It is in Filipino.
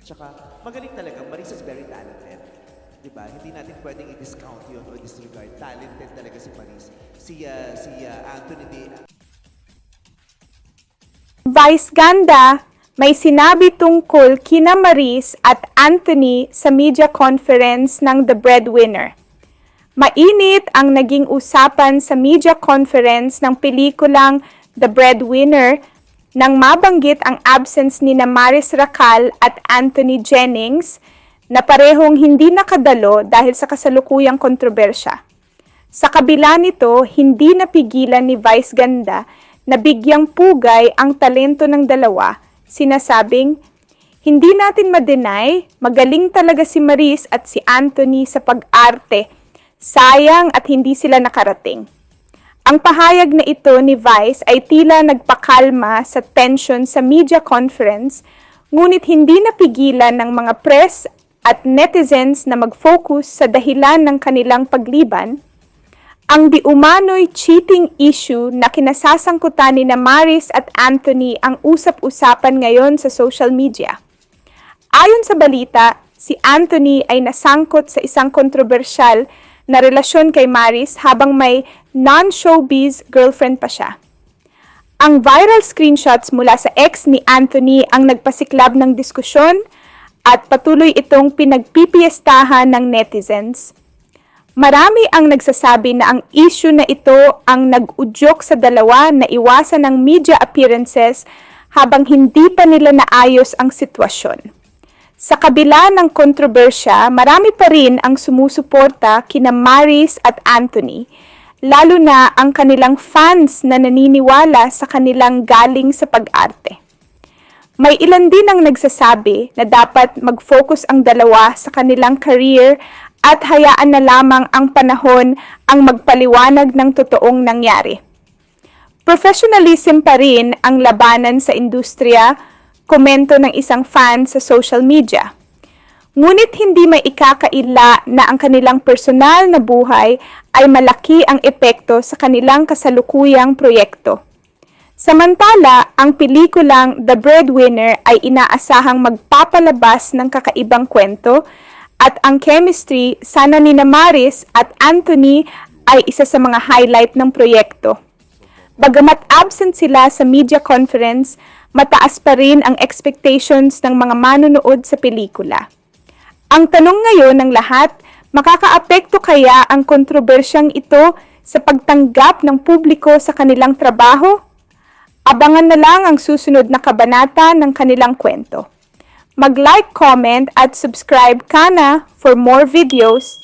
Tsaka magaling talaga, Marisa is very talented. Diba? Hindi natin pwedeng i-discount yun o disregard. Talented talaga si Maris. Si Anthony D. Vice Ganda, may sinabi tungkol kina Maris at Anthony sa media conference ng The Breadwinner. Mainit ang naging usapan sa media conference ng pelikulang The Breadwinner nang mabanggit ang absence ni Maris Racal at Anthony Jennings na parehong hindi nakadalo dahil sa kasalukuyang kontrobersya. Sa kabila nito, hindi napigilan ni Vice Ganda na bigyang pugay ang talento ng dalawa, sinasabing, "Hindi natin ma-deny, magaling talaga si Maris at si Anthony sa pag-arte. Sayang at hindi sila nakarating." Ang pahayag na ito ni Vice ay tila nagpakalma sa tension sa media conference, ngunit hindi napigilan ng mga press at netizens na mag-focus sa dahilan ng kanilang pagliban, ang di umano'y cheating issue na kinasasangkutan ni Maris at Anthony ang usap-usapan ngayon sa social media. Ayon sa balita, si Anthony ay nasangkot sa isang kontrobersyal na relasyon kay Maris habang may non-showbiz girlfriend pa siya. Ang viral screenshots mula sa ex ni Anthony ang nagpasiklab ng diskusyon at patuloy itong pinagpipiestahan ng netizens. Marami ang nagsasabi na ang issue na ito ang nag-udyok sa dalawa na iwasan ng media appearances habang hindi pa nila naayos ang sitwasyon. Sa kabila ng kontrobersya, marami pa rin ang sumusuporta kina Maris at Anthony, lalo na ang kanilang fans na naniniwala sa kanilang galing sa pag-arte. May ilan din ang nagsasabi na dapat mag-focus ang dalawa sa kanilang career at hayaan na lamang ang panahon ang magpaliwanag ng totoong nangyari. Professionalism pa rin ang labanan sa industriya, komento ng isang fan sa social media. Ngunit hindi may ikakaila na ang kanilang personal na buhay ay malaki ang epekto sa kanilang kasalukuyang proyekto. Samantala, ang pelikulang The Breadwinner ay inaasahang magpapalabas ng kakaibang kwento at ang chemistry sana ni Maris at Anthony ay isa sa mga highlight ng proyekto. Bagamat absent sila sa media conference, mataas pa rin ang expectations ng mga manonood sa pelikula. Ang tanong ngayon ng lahat, makakaapekto kaya ang kontrobersyang ito sa pagtanggap ng publiko sa kanilang trabaho? Abangan na lang ang susunod na kabanata ng kanilang kwento. Mag-like, comment at subscribe ka na for more videos.